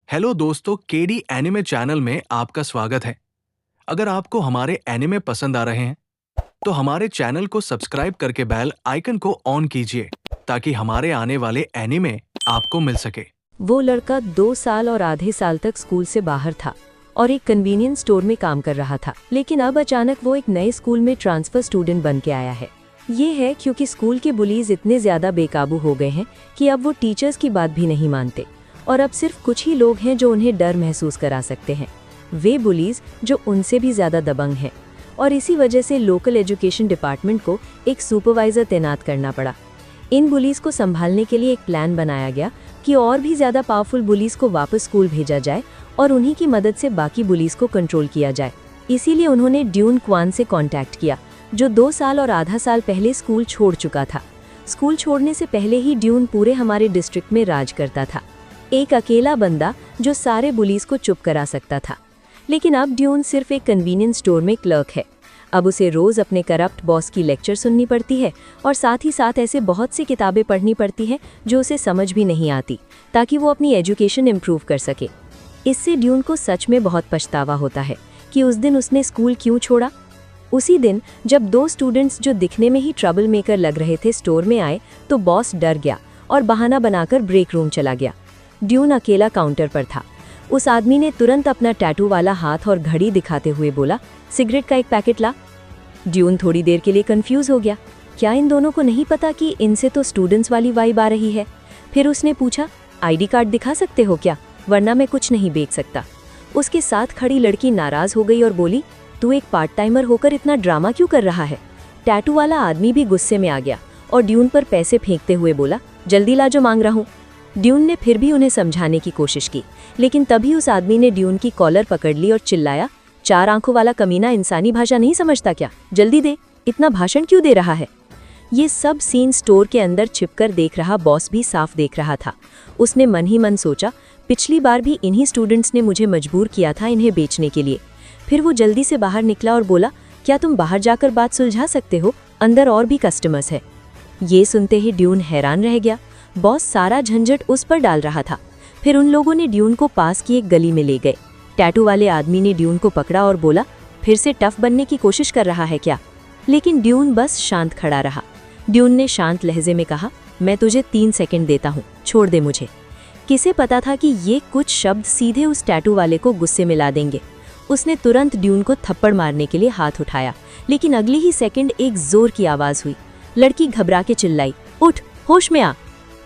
Hello दोस्तों, KD anime channel में आपका स्वागत है। अगर आपको हमारे एनिमे पसंद आ रहे हैं तो हमारे चैनल को सब्सक्राइब करके बेल आइकन को ऑन कीजिए ताकि हमारे आने वाले एनिमे आपको मिल सके। वो लड़का 2 साल और आधे साल तक स्कूल से बाहर था और एक कन्वीनियंस स्टोर में काम कर रहा था, लेकिन अब अचानक वो एक नए स्कूल में ट्रांसफर स्टूडेंट बन के आया है। ये है क्योंकि स्कूल के बुलीज इतने ज्यादा बेकाबू हो गए हैं कि अब वो टीचर्स की बात भी नहीं मानते और अब सिर्फ कुछ ही लोग हैं जो उन्हें डर महसूस करा सकते हैं, वे बुलीज जो उनसे भी ज्यादा दबंग हैं। और इसी वजह से लोकल एजुकेशन डिपार्टमेंट को एक सुपरवाइजर तैनात करना पड़ा। इन बुलीज को संभालने के लिए एक प्लान बनाया गया कि और भी ज्यादा पावरफुल बुलीज को वापस स्कूल भेजा जाए और उन्हीं की मदद से बाकी बुलीज को कंट्रोल किया जाए। इसीलिए उन्होंने ड्यून क्वान से कांटेक्ट किया, जो 2 साल और आधा साल पहले स्कूल छोड़ चुका था। स्कूल छोड़ने से पहले ही ड्यून पूरे हमारे डिस्ट्रिक्ट में राज करता था, एक अकेला बंदा जो सारे बुलीज को चुप करा सकता था। लेकिन अब ड्यून सिर्फ एक कन्वीनियंस स्टोर में क्लर्क है। अब उसे रोज अपने करप्ट बॉस की लेक्चर सुननी पड़ती है और साथ ही साथ ऐसे बहुत सी किताबें पढ़नी पड़ती हैं जो उसे समझ भी नहीं आती, ताकि वो अपनी एजुकेशन इम्प्रूव कर सके। इससे ड्यून को सच में बहुत पछतावा होता है कि उस दिन उसने स्कूल क्यों छोड़ा। उसी दिन जब 2 स्टूडेंट्स जो दिखने में ही ट्रबल मेकर लग रहे थे स्टोर में आए तो बॉस डर गया और बहाना बनाकर ब्रेक रूम चला गया। ड्यून अकेला काउंटर पर था। उस आदमी ने तुरंत अपना टैटू वाला हाथ और घड़ी दिखाते हुए बोला, सिगरेट का एक पैकेट ला। ड्यून थोड़ी देर के लिए कंफ्यूज हो गया, क्या इन दोनों को नहीं पता कि इनसे तो स्टूडेंट्स वाली वाइब आ रही है। फिर उसने पूछा, आईडी कार्ड दिखा सकते हो क्या, वरना मैं कुछ नहीं बेच सकता। उसके साथ खड़ी लड़की नाराज हो गई और बोली, तू एक पार्ट टाइमर होकर इतना ड्रामा क्यों कर रहा है। टैटू वाला आदमी भी गुस्से में आ गया और ड्यून पर पैसे फेंकते हुए बोला, जल्दी ला जो मांग रहा हूँ। ड्यून ने फिर भी उन्हें समझाने की कोशिश की, लेकिन तभी उस आदमी ने ड्यून की कॉलर पकड़ ली और चिल्लाया, 4 आंखों वाला कमीना इंसानी भाषा नहीं समझता क्या, जल्दी दे, इतना भाषण क्यों दे रहा है। ये सब सीन स्टोर के अंदर छिपकर देख रहा बॉस भी साफ देख रहा था। उसने मन ही मन सोचा, पिछली बार भी इन्हीं स्टूडेंट्स ने मुझे मजबूर किया था इन्हें बेचने के लिए। फिर वो जल्दी से बाहर निकला और बोला, क्या तुम बाहर जाकर बात सुलझा सकते हो, अंदर और भी कस्टमर्स है। ये सुनते ही ड्यून हैरान रह गया, बॉस सारा झंझट उस पर डाल रहा था। फिर उन लोगों ने ड्यून को पास की एक गली में ले गए। टैटू वाले आदमी ने ड्यून को पकड़ा और बोला, फिर से टफ बनने की कोशिश कर रहा है क्या। लेकिन ड्यून बस शांत खड़ा रहा। ड्यून ने शांत लहजे में कहा, मैं तुझे 3 सेकंड देता हूँ, छोड़ दे मुझे। किसे पता था कि ये कुछ शब्द सीधे उस टैटू वाले को गुस्से में ला देंगे। उसने तुरंत ड्यून को थप्पड़ मारने के लिए हाथ उठाया, लेकिन अगले ही सेकंड एक जोर की आवाज हुई। लड़की घबरा के चिल्लाई, उठ, होश में आ।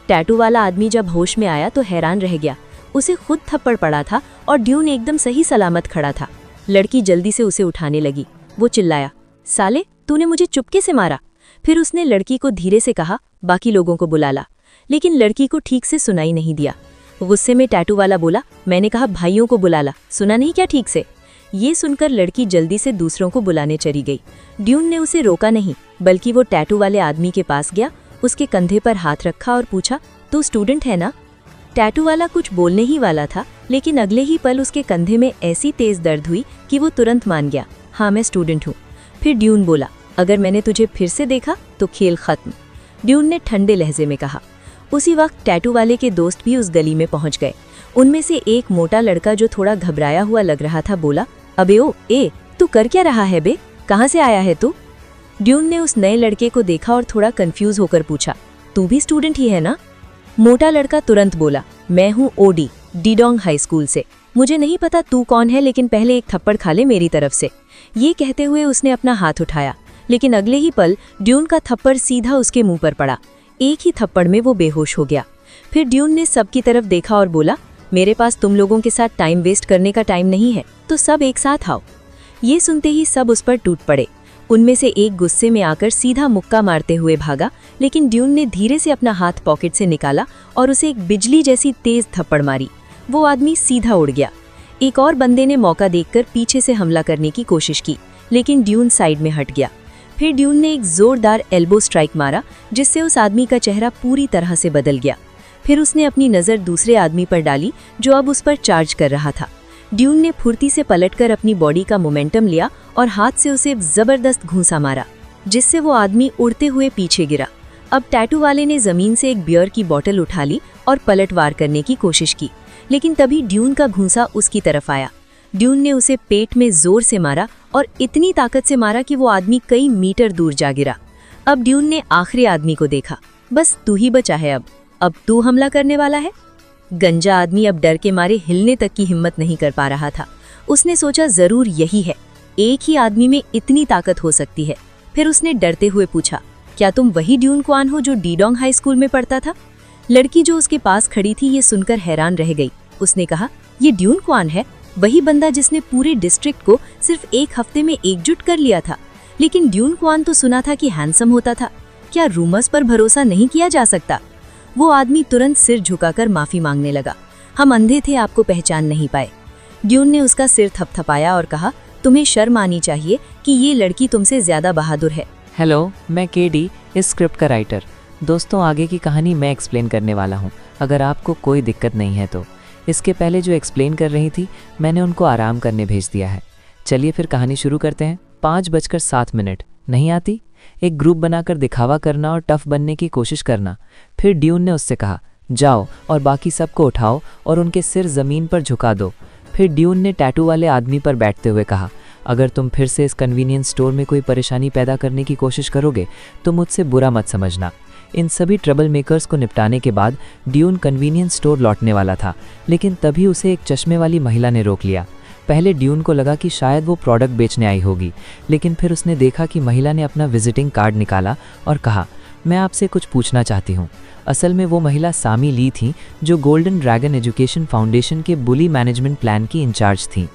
टैटू वाला आदमी जब होश में आया तो हैरान रह गया, उसे खुद थप्पड़ पड़ा था और ड्यून एकदम सही सलामत खड़ा था। लड़की जल्दी से उसे उठाने लगी। वो चिल्लाया, साले तूने मुझे चुपके से मारा। फिर उसने लड़की को धीरे से कहा, बाकी लोगों को बुला ला। लेकिन लड़की को ठीक से सुनाई नहीं दिया। गुस्से में टैटू वाला बोला, मैंने कहा भाइयों को बुला ला, सुना नहीं क्या ठीक से। ये सुनकर लड़की जल्दी से दूसरों को बुलाने चली गई। ड्यून ने उसे रोका नहीं, बल्कि वो टैटू वाले आदमी के पास गया, उसके कंधे पर हाथ रखा और पूछा, तू स्टूडेंट है ना। टैटू वाला कुछ बोलने ही वाला था, लेकिन अगले ही पल उसके कंधे में ऐसी तेज दर्द हुई कि वो तुरंत मान गया, हाँ मैं स्टूडेंट हूँ। फिर ड्यून बोला, अगर मैंने तुझे फिर से देखा तो खेल खत्म। ड्यून ने ठंडे लहजे में कहा। उसी वक्त टैटू वाले के दोस्त भी उस गली में पहुंच गए। उनमें से एक मोटा लड़का जो थोड़ा घबराया हुआ लग रहा था बोला, अबे ओ ए, तू कर क्या रहा है बे, कहाँ से आया है तू। ड्यून ने उस नए लड़के को देखा और थोड़ा कंफ्यूज होकर पूछा, तू भी स्टूडेंट ही है ना। मोटा लड़का तुरंत बोला, मैं हूँ ओडी, डीडोंग हाई स्कूल से। मुझे नहीं पता तू कौन है, लेकिन पहले एक थप्पड़ खा ले मेरी तरफ से। ये कहते हुए उसने अपना हाथ उठाया, लेकिन अगले ही पल ड्यून का थप्पड़ सीधा उसके मुंह पर पड़ा। एक ही थप्पड़ में वो बेहोश हो गया। फिर ड्यून ने सबकी तरफ देखा और बोला, मेरे पास तुम लोगों के साथ टाइम वेस्ट करने का टाइम नहीं है, तो सब एक साथ आओ। ये सुनते ही सब उस पर टूट पड़े। उनमें से एक गुस्से में आकर सीधा मुक्का मारते हुए भागा, लेकिन ड्यून ने धीरे से अपना हाथ पॉकेट से निकाला और उसे एक बिजली जैसी तेज थप्पड़ मारी। वो आदमी सीधा उड़ गया। एक और बंदे ने मौका देखकर पीछे से हमला करने की कोशिश की, लेकिन ड्यून साइड में हट गया। फिर ड्यून ने एक जोरदार एल्बो स्ट्राइक मारा, जिससे उस आदमी का चेहरा पूरी तरह से बदल गया। फिर उसने अपनी नज़र दूसरे आदमी पर डाली जो अब उस पर चार्ज कर रहा था। ड्यून ने फुर्ती से पलटकर अपनी बॉडी का मोमेंटम लिया और हाथ से उसे जबरदस्त घूंसा मारा, जिससे वो आदमी उड़ते हुए पीछे गिरा। अब टैटू वाले ने जमीन से एक बियर की बोतल उठा ली और पलटवार करने की कोशिश की, लेकिन तभी ड्यून का घूंसा उसकी तरफ आया। ड्यून ने उसे पेट में जोर से मारा और इतनी ताकत से मारा कि वो आदमी कई मीटर दूर जा गिरा। अब ड्यून ने आखिरी आदमी को देखा। बस तू ही बचा है अब तू हमला करने वाला है। गंजा आदमी अब डर के मारे हिलने तक की हिम्मत नहीं कर पा रहा था। उसने सोचा जरूर यही है, एक ही आदमी में इतनी ताकत हो सकती है। फिर उसने डरते हुए पूछा, क्या तुम वही ड्यून क्वान हो जो डीडोंग हाई स्कूल में पढ़ता था? लड़की जो उसके पास खड़ी थी ये सुनकर हैरान रह गई। उसने कहा, ये ड्यून क्वान है, वही बंदा जिसने पूरे डिस्ट्रिक्ट को सिर्फ एक हफ्ते में एकजुट कर लिया था। लेकिन ड्यून क्वान तो सुना था कि हैंडसम होता था, क्या रूमर्स पर भरोसा नहीं किया जा सकता? वो आदमी तुरंत सिर झुकाकर माफी मांगने लगा। हम अंधे थे, आपको पहचान नहीं पाए। ड्यून ने उसका सिर थपथपाया और कहा, तुम्हें शर्म आनी चाहिए कि ये लड़की तुमसे ज्यादा बहादुर है। हेलो, मैं केडी, इस स्क्रिप्ट का राइटर। दोस्तों, आगे की कहानी मैं एक्सप्लेन करने वाला हूँ, अगर आपको कोई दिक्कत नहीं है तो। इसके पहले जो एक्सप्लेन कर रही थी, मैंने उनको आराम करने भेज दिया है। चलिए फिर कहानी शुरू करते हैं। 5:07 नहीं आती? एक ग्रुप बनाकर दिखावा करना और टफ बनने की कोशिश करना। फिर ड्यून ने उससे कहा, जाओ और बाकी सबको उठाओ और उनके सिर ज़मीन पर झुका दो। फिर ड्यून ने टैटू वाले आदमी पर बैठते हुए कहा, अगर तुम फिर से इस कन्वीनियंस स्टोर में कोई परेशानी पैदा करने की कोशिश करोगे तो मुझसे बुरा मत समझना। इन सभी ट्रबल मेकर्स को निपटाने के बाद ड्यून कन्वीनियंस स्टोर लौटने वाला था, लेकिन तभी उसे एक चश्मे वाली महिला ने रोक लिया। पहले ड्यून को लगा कि शायद वो प्रोडक्ट बेचने आई होगी, लेकिन फिर उसने देखा कि महिला ने अपना विजिटिंग कार्ड निकाला और कहा, मैं आपसे कुछ पूछना चाहती हूँ। असल में वो महिला सामी ली थी, जो गोल्डन ड्रैगन एजुकेशन फाउंडेशन के बुली मैनेजमेंट प्लान की इंचार्ज थी।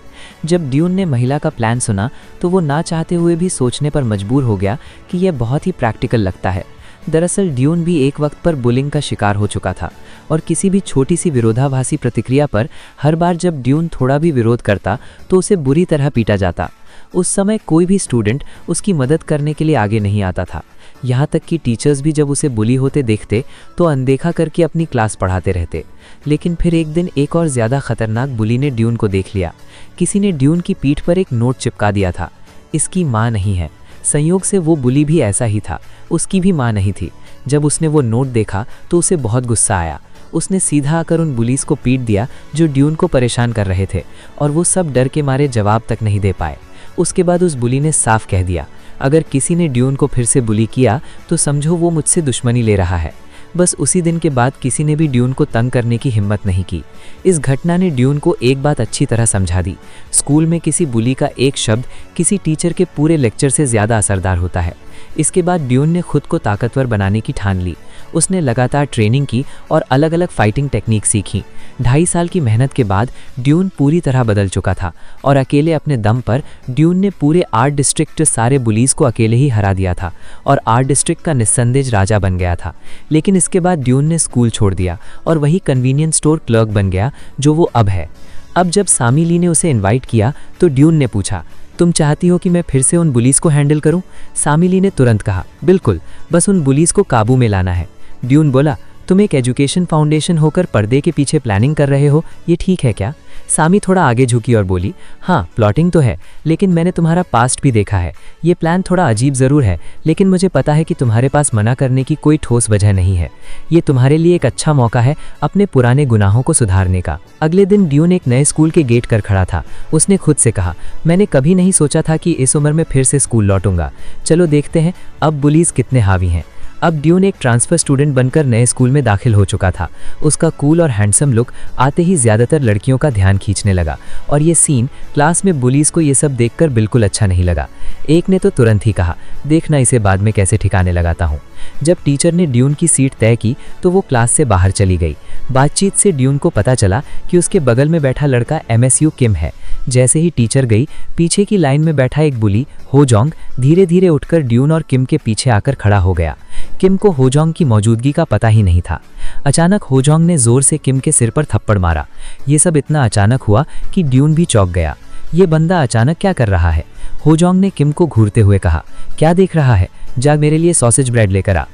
जब ड्यून ने महिला का प्लान सुना तो वो ना चाहते हुए भी सोचने पर मजबूर हो गया कि यह बहुत ही प्रैक्टिकल लगता है। दरअसल ड्यून भी एक वक्त पर बुलिंग का शिकार हो चुका था और किसी भी छोटी सी विरोधाभासी प्रतिक्रिया पर हर बार जब ड्यून थोड़ा भी विरोध करता तो उसे बुरी तरह पीटा जाता। उस समय कोई भी स्टूडेंट उसकी मदद करने के लिए आगे नहीं आता था। यहाँ तक कि टीचर्स भी जब उसे बुली होते देखते तो अनदेखा करके अपनी क्लास पढ़ाते रहते। लेकिन फिर एक दिन एक और ज़्यादा खतरनाक बुली ने ड्यून को देख लिया। किसी ने ड्यून की पीठ पर एक नोट चिपका दिया था, इसकी माँ नहीं है। संयोग से वो बुली भी ऐसा ही था, उसकी भी माँ नहीं थी। जब उसने वो नोट देखा तो उसे बहुत गुस्सा आया। उसने सीधा आकर उन बुलीज को पीट दिया जो ड्यून को परेशान कर रहे थे, और वो सब डर के मारे जवाब तक नहीं दे पाए। उसके बाद उस बुली ने साफ कह दिया, अगर किसी ने ड्यून को फिर से बुली किया तो समझो वो मुझसे दुश्मनी ले रहा है। बस उसी दिन के बाद किसी ने भी ड्यून को तंग करने की हिम्मत नहीं की। इस घटना ने ड्यून को एक बात अच्छी तरह समझा दी, स्कूल में किसी बुली का एक शब्द किसी टीचर के पूरे लेक्चर से ज़्यादा असरदार होता है। इसके बाद ड्यून ने खुद को ताकतवर बनाने की ठान ली। उसने लगातार ट्रेनिंग की और अलग अलग फाइटिंग टेक्निक सीखी। 2.5 साल की मेहनत के बाद ड्यून पूरी तरह बदल चुका था और अकेले अपने दम पर ड्यून ने पूरे आर्ट डिस्ट्रिक्ट सारे बुलीज को अकेले ही हरा दिया था और आर्ट डिस्ट्रिक्ट का निस्संदेह राजा बन गया था। लेकिन इसके बाद ड्यून ने स्कूल छोड़ दिया और वही कन्वीनियंस स्टोर क्लर्क बन गया जो वो अब है। अब जब सामी ली ने उसे इन्वाइट किया तो ड्यून ने पूछा, तुम चाहती हो कि मैं फिर से उन बुलीज को हैंडल करूं? सामी ली ने तुरंत कहा, बिल्कुल, बस उन बुलीज को काबू में लाना है। ड्यून बोला, तुम एक एजुकेशन फाउंडेशन होकर पर्दे के पीछे प्लानिंग कर रहे हो, ये ठीक है क्या? सामी थोड़ा आगे झुकी और बोली, हाँ, प्लॉटिंग तो है, लेकिन मैंने तुम्हारा पास्ट भी देखा है। ये प्लान थोड़ा अजीब ज़रूर है, लेकिन मुझे पता है कि तुम्हारे पास मना करने की कोई ठोस वजह नहीं है। ये तुम्हारे लिए एक अच्छा मौका है अपने पुराने गुनाहों को सुधारने का। अगले दिन ड्यून एक नए स्कूल के गेट कर खड़ा था। उसने खुद से कहा, मैंने कभी नहीं सोचा था कि इस उम्र में फिर से स्कूल लौटूंगा। चलो देखते हैं अब बुलीज कितने हावी हैं। अब ड्यून एक ट्रांसफ़र स्टूडेंट बनकर नए स्कूल में दाखिल हो चुका था। उसका कूल और हैंडसम लुक आते ही ज़्यादातर लड़कियों का ध्यान खींचने लगा और ये सीन क्लास में बुलीज को ये सब देखकर बिल्कुल अच्छा नहीं लगा। एक ने तो तुरंत ही कहा, देखना इसे बाद में कैसे ठिकाने लगाता हूँ। जब टीचर ने ड्यून की सीट तय की तो वो क्लास से बाहर चली गई। बातचीत से ड्यून को पता चला कि उसके बगल में बैठा लड़का MSU किम है। जैसे ही टीचर गई, पीछे की लाइन में बैठा एक बुली होजोंग धीरे धीरे उठकर ड्यून और किम के पीछे आकर खड़ा हो गया। किम को होजोंग की मौजूदगी का पता ही नहीं था। अचानक होजोंग ने जोर से किम के सिर पर थप्पड़ मारा। ये सब इतना अचानक हुआ कि ड्यून भी चौंक गया। ये बंदा अचानक क्या कर रहा है? होजोंग ने किम को घूरते हुए कहा, क्या देख रहा है? जा मेरे लिए सॉसेज ब्रेड लेकर आ।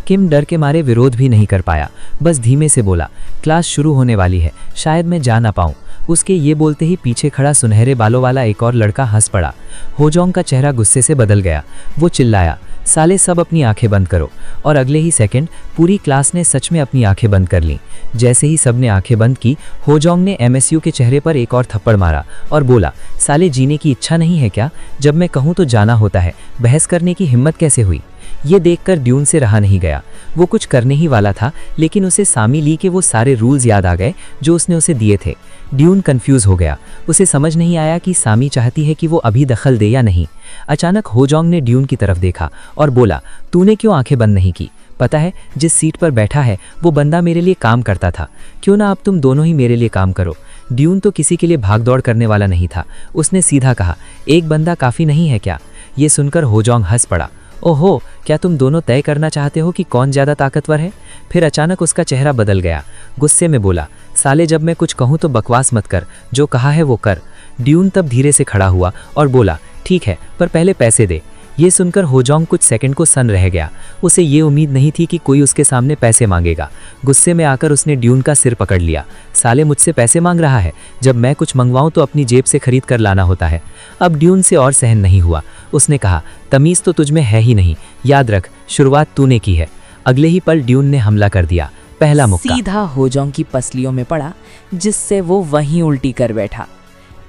किम डर के मारे विरोध भी नहीं कर पाया, बस धीमे से बोला, क्लास शुरू होने वाली है, शायद मैं जा ना पाऊँ। उसके ये बोलते ही पीछे खड़ा सुनहरे बालों वाला एक और लड़का हंस पड़ा। होजोंग का चेहरा गुस्से से बदल गया। वो चिल्लाया, साले सब अपनी आंखें बंद करो। और अगले ही सेकंड पूरी क्लास ने सच में अपनी आंखें बंद कर लीं। जैसे ही सबने आंखें बंद की, होजोंग ने एमएसयू के चेहरे पर एक और थप्पड़ मारा और बोला, साले जीने की इच्छा नहीं है क्या? जब मैं कहूँ तो जाना होता है, बहस करने की हिम्मत कैसे हुई? ये देखकर ड्यून से रहा नहीं गया। वो कुछ करने ही वाला था, लेकिन उसे सामी ली के वो सारे रूल्स याद आ गए जो उसने उसे दिए थे। ड्यून कंफ्यूज हो गया। उसे समझ नहीं आया कि सामी चाहती है कि वो अभी दखल दे या नहीं। अचानक होजोंग ने ड्यून की तरफ देखा और बोला, तूने क्यों आंखें बंद नहीं की? पता है जिस सीट पर बैठा है वो बंदा मेरे लिए काम करता था, क्यों ना अब तुम दोनों ही मेरे लिए काम करो। ड्यून तो किसी के लिए भागदौड़ करने वाला नहीं था। उसने सीधा कहा, एक बंदा काफ़ी नहीं है क्या? ये सुनकर होजोंग हंस पड़ा। ओहो, क्या तुम दोनों तय करना चाहते हो कि कौन ज़्यादा ताकतवर है? फिर अचानक उसका चेहरा बदल गया। गुस्से में बोला, साले जब मैं कुछ कहूँ तो बकवास मत कर, जो कहा है वो कर। ड्यून तब धीरे से खड़ा हुआ और बोला, ठीक है, पर पहले पैसे दे। ये सुनकर होजोंग कुछ सेकंड को सन रह गया। उसे ये उम्मीद नहीं थी कि कोई उसके सामने पैसे मांगेगा। गुस्से में आकर उसने ड्यून का सिर पकड़ लिया। साले मुझसे पैसे मांग रहा है? जब मैं कुछ मंगवाऊं तो अपनी जेब से खरीद कर लाना होता है। अब ड्यून से और सहन नहीं हुआ। उसने कहा, तमीज़ तो तुझमें है ही नहीं, याद रख शुरुआत तूने की है। अगले ही पल ड्यून ने हमला कर दिया। पहला मुक्का सीधा होजोंग की पसलियों में पड़ा, जिससे वो वहीं उल्टी कर बैठा।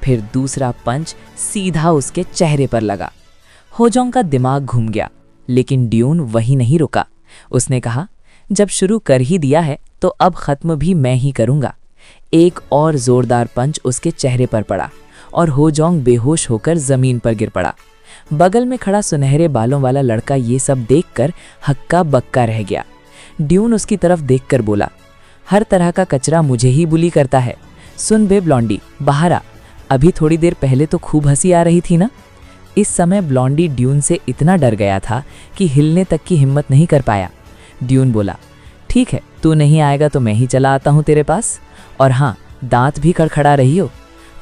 फिर दूसरा पंच सीधा उसके चेहरे पर लगा। होजोंग का दिमाग घूम गया, लेकिन ड्यून वहीं नहीं रुका। उसने कहा, जब शुरू कर ही दिया है तो अब खत्म भी मैं ही करूंगा। एक और जोरदार पंच उसके चेहरे पर पड़ा और होजोंग बेहोश होकर जमीन पर गिर पड़ा। बगल में खड़ा सुनहरे बालों वाला लड़का ये सब देखकर हक्का बक्का रह गया। ड्यून उसकी तरफ देखकर बोला, हर तरह का कचरा मुझे ही बुली करता है। सुन बे ब्लॉन्डी, बाहर आ। अभी थोड़ी देर पहले तो खूब हंसी आ रही थी ना? इस समय ब्लॉन्डी ड्यून से इतना डर गया था कि हिलने तक की हिम्मत नहीं कर पाया। ड्यून बोला, ठीक है, तू नहीं आएगा तो मैं ही चला आता हूँ तेरे पास, और हाँ, दांत भी खड़खड़ा रही हो।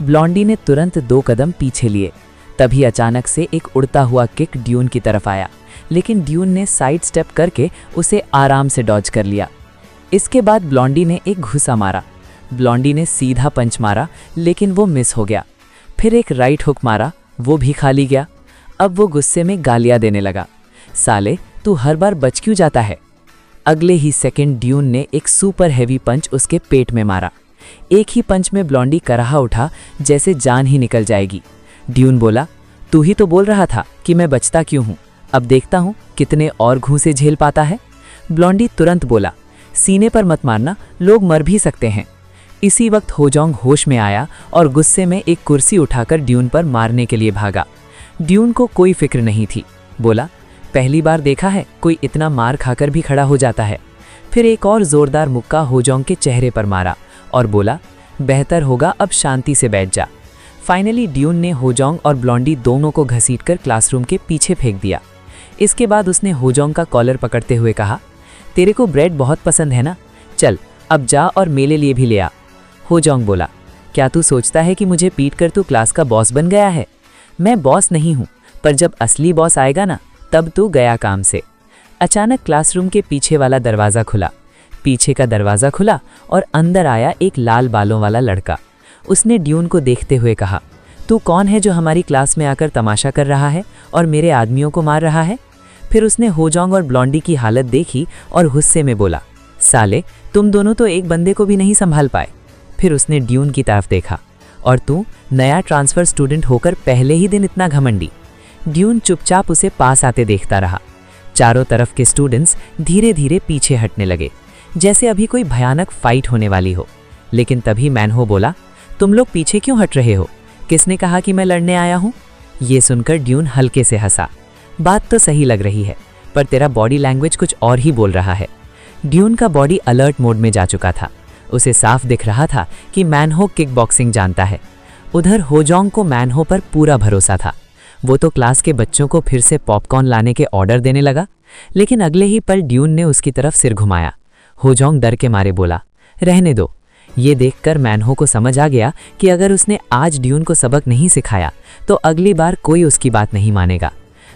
ब्लॉन्डी ने तुरंत 2 कदम पीछे लिए। तभी अचानक से एक उड़ता हुआ किक ड्यून की तरफ आया, लेकिन ड्यून ने साइड स्टेप करके उसे आराम से डॉज कर लिया। इसके बाद ब्लॉन्डी ने एक घुसा मारा। ब्लॉन्डी ने सीधा पंच मारा, लेकिन वो मिस हो गया। फिर एक राइट हुक मारा, वो भी खाली गया। अब वो गुस्से में गालियां देने लगा, साले तू हर बार बच क्यों जाता है? अगले ही सेकंड ड्यून ने एक सुपर हैवी पंच उसके पेट में मारा। एक ही पंच में ब्लॉन्डी कराहा उठा, जैसे जान ही निकल जाएगी। ड्यून बोला, तू ही तो बोल रहा था कि मैं बचता क्यों हूँ, अब देखता हूँ कितने और घूंसे झेल पाता है। ब्लॉन्डी तुरंत बोला, सीने पर मत मारना, लोग मर भी सकते हैं। इसी वक्त होजोंग होश में आया और गुस्से में एक कुर्सी उठाकर ड्यून पर मारने के लिए भागा। ड्यून को कोई फिक्र नहीं थी। बोला, पहली बार देखा है कोई इतना मार खाकर भी खड़ा हो जाता है। फिर एक और जोरदार मुक्का होजोंग के चेहरे पर मारा और बोला, बेहतर होगा अब शांति से बैठ जा। फाइनली ड्यून ने होजोंग और ब्लॉन्डी दोनों को घसीटकर क्लासरूम के पीछे फेंक दिया। इसके बाद उसने होजोंग का कॉलर पकड़ते हुए कहा, तेरे को ब्रेड बहुत पसंद है ना? चल अब जा और मेरे लिए भी ले आ। होजोंग बोला, क्या तू सोचता है कि मुझे पीट कर तू क्लास का बॉस बन गया है? मैं बॉस नहीं हूँ, पर जब असली बॉस आएगा ना, तब तू गया काम से। अचानक क्लासरूम के पीछे वाला दरवाज़ा खुला। पीछे का दरवाज़ा खुला और अंदर आया एक लाल बालों वाला लड़का। उसने ड्यून को देखते हुए कहा, तू कौन है जो हमारी क्लास में आकर तमाशा कर रहा है और मेरे आदमियों को मार रहा है? फिर उसने होजोंग और ब्लॉन्डी की हालत देखी और गुस्से में बोला, साले तुम दोनों तो एक बंदे को भी नहीं संभाल पाए। फिर उसने ड्यून की तरफ देखा, और तू नया ट्रांसफ़र स्टूडेंट होकर पहले ही दिन इतना घमंडी। ड्यून चुपचाप उसे पास आते देखता रहा। चारों तरफ के स्टूडेंट्स धीरे धीरे पीछे हटने लगे, जैसे अभी कोई भयानक फाइट होने वाली हो। लेकिन तभी मैनहो बोला, तुम लोग पीछे क्यों हट रहे हो? किसने कहा कि मैं लड़ने आया हूँ? ये सुनकर ड्यून हल्के से हंसा। बात तो सही लग रही है, पर तेरा बॉडी लैंग्वेज कुछ और ही बोल रहा है। ड्यून का बॉडी अलर्ट मोड में जा चुका था। उसे साफ दिख रहा था कि मैनहो किक बॉक्सिंग जानता है। उधर होजोंग को मैनहो पर पूरा भरोसा था। वो तो क्लास के बच्चों को फिर से पॉपकॉर्न लाने के ऑर्डर देने लगा, लेकिन अगले ही पल ड्यून ने उसकी तरफ सिर घुमाया। होजोंग डर के मारे बोला, रहने दो। ये देखकर मैनहो को समझ आ गया कि अगर उसने आज ड्यून को सबक नहीं सिखाया तो अगली बार कोई उसकी बात नहीं मानेगा।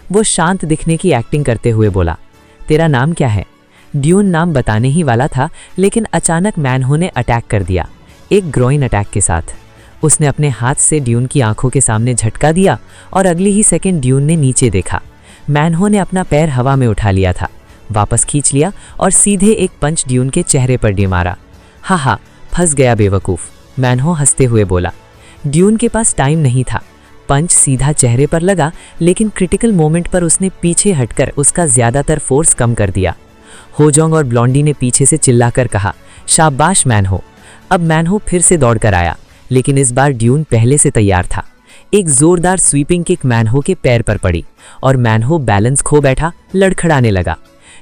वो शांत दिखने की एक्टिंग करते हुए बोला, तेरा नाम क्या है? ड्यून नाम बताने ही वाला था, लेकिन अचानक मैनहो ने अटैक कर दिया, एक ग्रोइन अटैक के साथ। उसने अपने हाथ से ड्यून की आंखों के सामने झटका दिया और अगले ही सेकंड ड्यून ने नीचे देखा। मैनहो ने अपना पैर हवा में उठा लिया था, वापस खींच लिया और सीधे एक पंच ड्यून के चेहरे पर दे मारा। हा, फंस गया बेवकूफ़, मैनहो हंसते हुए बोला। ड्यून के पास टाइम नहीं था। पंच सीधा चेहरे पर लगा, लेकिन क्रिटिकल मोमेंट पर उसने पीछे हटकर उसका ज़्यादातर फोर्स कम कर दिया। होजोंग और ब्लॉन्डी ने पीछे से चिल्लाकर कहा, शाबाश मैनहो। अब मैनहो फिर से दौड़कर आया, लेकिन इस बार ड्यून पहले से तैयार था। एक जोरदार स्वीपिंग किक मैनहो के पैर पर पड़ी और मैनहो बैलेंस खो बैठा, लड़खड़ाने लगा।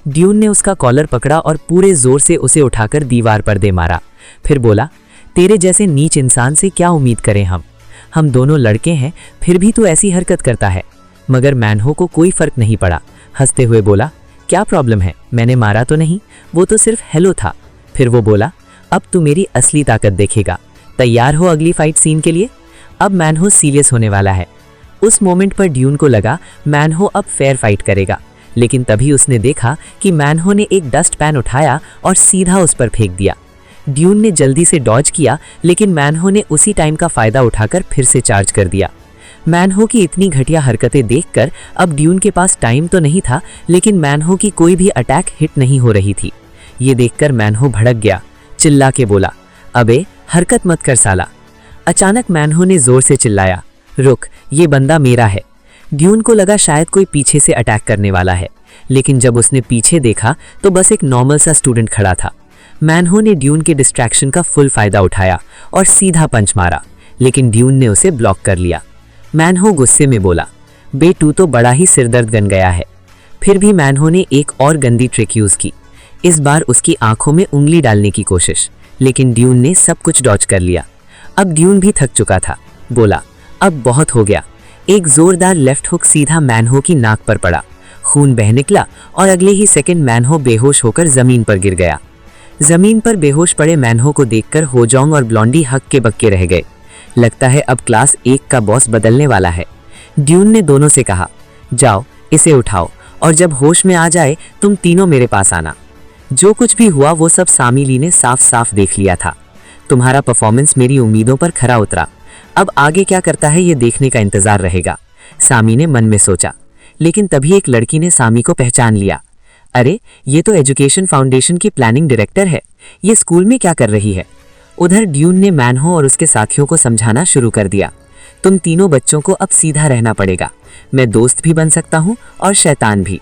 ड्यून ने उसका कॉलर पकड़ा और पूरे जोर से उसे उठाकर दीवार पर दे मारा। फिर बोला, तेरे जैसे नीच इंसान से क्या उम्मीद करें हम दोनों लड़के हैं, फिर भी तू ऐसी हरकत करता है। मगर मैनहो को कोई फर्क नहीं पड़ा, हंसते हुए बोला, क्या प्रॉब्लम है, मैंने मारा तो नहीं, वो तो सिर्फ हेलो था। फिर वो बोला, अब तू मेरी असली ताकत देखेगा, तैयार हो अगली फाइट सीन के लिए। अब मैनहो सीरियस होने वाला है। उस मोमेंट पर ड्यून को लगा मैनहो अब फेयर फाइट करेगा, लेकिन तभी उसने देखा कि मैनहो ने एक डस्ट पैन उठाया और सीधा उस पर फेंक दिया। ड्यून ने जल्दी से डॉज किया, लेकिन मैनहो ने उसी टाइम का फायदा उठाकर फिर से चार्ज कर दिया। मैनहो की इतनी घटिया हरकतें देखकर अब ड्यून के पास टाइम तो नहीं था, लेकिन मैनहो की कोई भी अटैक हिट नहीं हो रही थी। ये देखकर मैनहो भड़क गया, चिल्ला के बोला, अबे हरकत मत कर साला। अचानक मैनहो ने जोर से चिल्लाया, रुक, ये बंदा मेरा है। ड्यून को लगा शायद कोई पीछे से अटैक करने वाला है, लेकिन जब उसने पीछे देखा तो बस एक नॉर्मल सा स्टूडेंट खड़ा था। मैनहो ने ड्यून के डिस्ट्रैक्शन का फुल फायदा उठाया और सीधा पंच मारा, लेकिन ड्यून ने उसे ब्लॉक कर लिया। मैनहो गुस्से में बोला, बे तू तो बड़ा ही सिरदर्द बन गया है। फिर भी मैनहो ने एक और गंदी ट्रिक यूज़ की, इस बार उसकी आंखों में उंगली डालने की कोशिश, लेकिन ड्यून ने सब कुछ डॉज कर लिया। अब ड्यून भी थक चुका था, बोला, अब बहुत हो गया। एक जोरदार लेफ्ट हुक सीधा मैनहो की नाक पर पड़ा, खून बह निकला और अगले ही सेकंड मैनहो बेहोश होकर जमीन पर गिर गया। जमीन पर बेहोश पड़े मैनहो को देखकर होजोंग और ब्लॉन्डी हक्के बक्के रह गए। लगता है अब क्लास 1 का बॉस बदलने वाला है। ड्यून ने दोनों से कहा, जाओ इसे उठाओ और जब होश में आ जाए तुम तीनों मेरे पास आना। जो कुछ भी हुआ वो सब सामी ली ने साफ साफ देख लिया था। तुम्हारा परफॉर्मेंस मेरी उम्मीदों पर खरा उतरा, अब आगे क्या करता है ये देखने का इंतजार रहेगा, सामी ने मन में सोचा। लेकिन तभी एक लड़की ने सामी को पहचान लिया। अरे ये तो एजुकेशन फाउंडेशन की प्लानिंग डायरेक्टर है, ये स्कूल में क्या कर रही है। उधर ड्यून ने मैनहो और उसके साथियों को समझाना शुरू कर दिया, तुम तीनों बच्चों को अब सीधा रहना पड़ेगा, मैं दोस्त भी बन सकता हूँ और शैतान भी।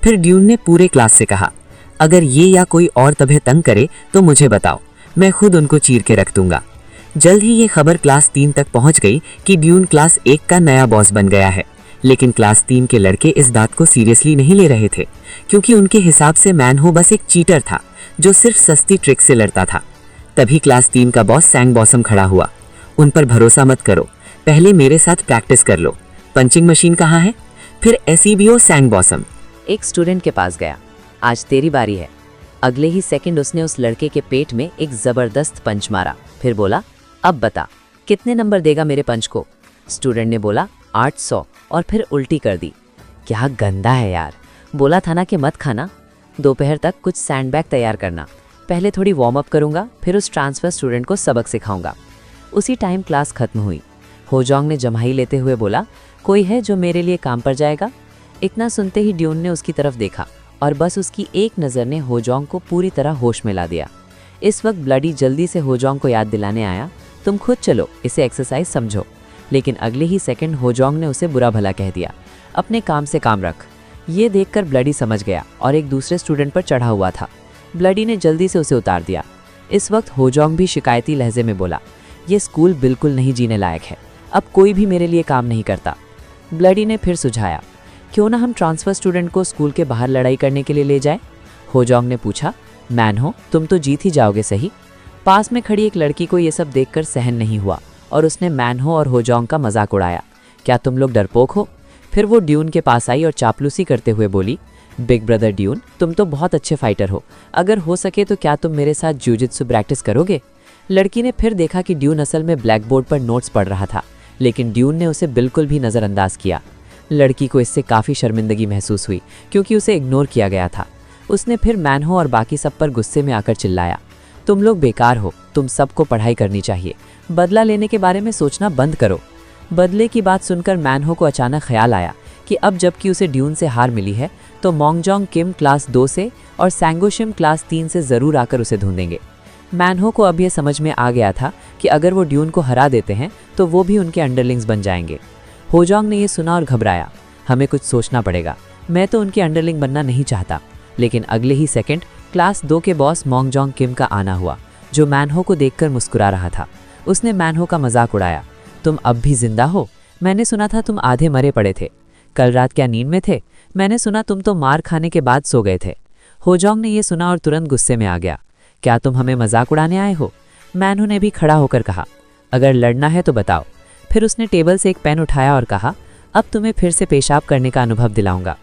फिर ड्यून ने पूरे क्लास से कहा, अगर ये या कोई और तुम्हें तंग करे तो मुझे बताओ, मैं खुद उनको चीर के रख दूंगा। जल्द ही ये खबर क्लास 3 तक पहुंच गई कि ड्यून क्लास 1 का नया बॉस बन गया है। लेकिन क्लास 3 के लड़के इस बात को सीरियसली नहीं ले रहे थे, क्योंकि उनके हिसाब से मैनहो बस एक चीटर था जो सिर्फ सस्ती ट्रिक से लड़ता था। तभी क्लास 3 का बॉस सैंग बॉसम खड़ा हुआ, उन पर भरोसा मत करो, पहले मेरे साथ प्रैक्टिस कर लो। पंचिंग मशीन कहाँ है? फिर एसीबीओ सैंग बॉसम एक स्टूडेंट के पास गया, आज तेरी बारी है। अगले ही सेकंड उसने उस लड़के के पेट में एक जबरदस्त पंच मारा, फिर बोला, अब बता कितने नंबर देगा मेरे पंच को। स्टूडेंट ने बोला 800 और फिर उल्टी कर दी। क्या गंदा है यार, बोला था ना कि मत खाना। दोपहर तक कुछ सैंडबैग तैयार करना, पहले थोड़ी वार्म अप करूंगा, फिर उस ट्रांसफर स्टूडेंट को सबक सिखाऊंगा। उसी टाइम क्लास खत्म हुई। होजोंग ने जम्हाई लेते हुए बोला, कोई है जो मेरे लिए काम पर जाएगा। इतना सुनते ही ड्यून ने उसकी तरफ देखा और बस उसकी एक नज़र ने होजोंग को पूरी तरह होश में ला दिया। इस वक्त ब्लडी जल्दी से होजोंग को याद दिलाने आया, तुम खुद चलो, इसे एक्सरसाइज समझो। लेकिन अगले ही सेकंड होजोंग ने उसे बुरा भला कह दिया, अपने काम से काम रख। ये देखकर ब्लडी समझ गया और एक दूसरे स्टूडेंट पर चढ़ा हुआ था। ब्लडी ने जल्दी से उसे उतार दिया। इस वक्त होजोंग भी शिकायती लहजे में बोला, ये स्कूल बिल्कुल नहीं जीने लायक है, अब कोई भी मेरे लिए काम नहीं करता। ब्लडी ने फिर सुझाया, क्यों ना हम ट्रांसफर स्टूडेंट को स्कूल के बाहर लड़ाई करने के लिए ले जाएं? होजोंग ने पूछा, मैनहो तुम तो जीत ही जाओगे सही। पास में खड़ी एक लड़की को ये सब देखकर सहन नहीं हुआ और उसने मैनहो और होजोंग का मजाक उड़ाया, क्या तुम लोग डरपोक हो? फिर वो ड्यून के पास आई और चापलूसी करते हुए बोली, बिग ब्रदर ड्यून, तुम तो बहुत अच्छे फाइटर हो, अगर हो सके तो क्या तुम मेरे साथ जूजित्सु प्रैक्टिस करोगे? लड़की ने फिर देखा कि ड्यून असल में ब्लैक बोर्ड पर नोट्स पढ़ रहा था, लेकिन ड्यून ने उसे बिल्कुल भी नज़रअंदाज किया। लड़की को इससे काफ़ी शर्मिंदगी महसूस हुई क्योंकि उसे इग्नोर किया गया था। उसने फिर मैनहो और बाकी सब पर गुस्से में आकर चिल्लाया, तुम लोग बेकार हो, तुम सबको पढ़ाई करनी चाहिए, बदला लेने के बारे में सोचना बंद करो। बदले की बात सुनकर मैनहो को अचानक ख्याल आया कि अब जबकि उसे ड्यून से हार मिली है तो मोंगजोंग किम क्लास 2 से और सैंगोशिम क्लास 3 से ज़रूर आकर उसे ढूंढेंगे। मैनहो को अब यह समझ में आ गया था कि अगर वो ड्यून को हरा देते हैं तो वो भी उनके अंडरलिंग्स बन जाएंगे। होजोंग ने यह सुना और घबराया, हमें कुछ सोचना पड़ेगा, मैं तो उनके अंडरलिंग बनना नहीं चाहता। लेकिन अगले ही सेकंड क्लास 2 के बॉस मोंगजोंग किम का आना हुआ, जो मैनहो को देखकर मुस्कुरा रहा था। उसने मैनहो का मजाक उड़ाया, तुम अब भी जिंदा हो? मैंने सुना था तुम आधे मरे पड़े थे। कल रात क्या नींद में थे? मैंने सुना तुम तो मार खाने के बाद सो गए थे। होजोंग ने यह सुना और तुरंत गुस्से में आ गया, क्या तुम हमें मजाक उड़ाने आए हो? मैनहो ने भी खड़ा होकर कहा, अगर लड़ना है तो बताओ। फिर उसने टेबल से एक पेन उठाया और कहा, अब तुम्हें फिर से पेशाब करने का अनुभव दिलाऊंगा।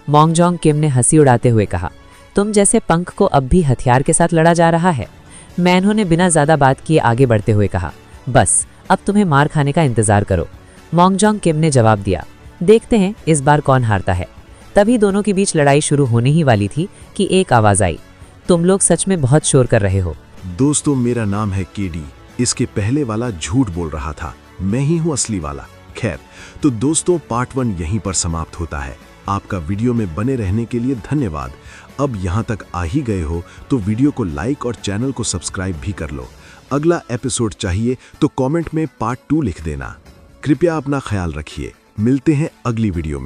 मोंगजोंग किम ने हंसी उड़ाते हुए कहा, तुम जैसे पंख को अब भी हथियार के साथ लड़ा जा रहा है। मैनहो ने बिना ज़्यादा बात किए आगे बढ़ते हुए कहा, बस अब तुम्हें मार खाने का इंतजार करो। मोंगजोंग किम ने जवाब दिया, देखते हैं इस बार कौन हारता है। तभी दोनों के बीच लड़ाई शुरू होने ही वाली थी कि एक आवाज़ आई, तुम लोग सच में बहुत शोर कर रहे हो। दोस्तों, मेरा नाम है केडी। इसके पहले वाला झूठ बोल रहा था, मैं ही हूँ असली वाला। खैर, तो दोस्तों, पार्ट 1 यहीं पर समाप्त होता है। आपका वीडियो में बने रहने के लिए धन्यवाद। अब यहाँ तक आ ही गए हो तो वीडियो को लाइक और चैनल को सब्सक्राइब भी कर लो। अगला एपिसोड चाहिए तो कमेंट में पार्ट 2 लिख देना। कृपया अपना ख्याल रखिए। मिलते हैं अगली वीडियो में।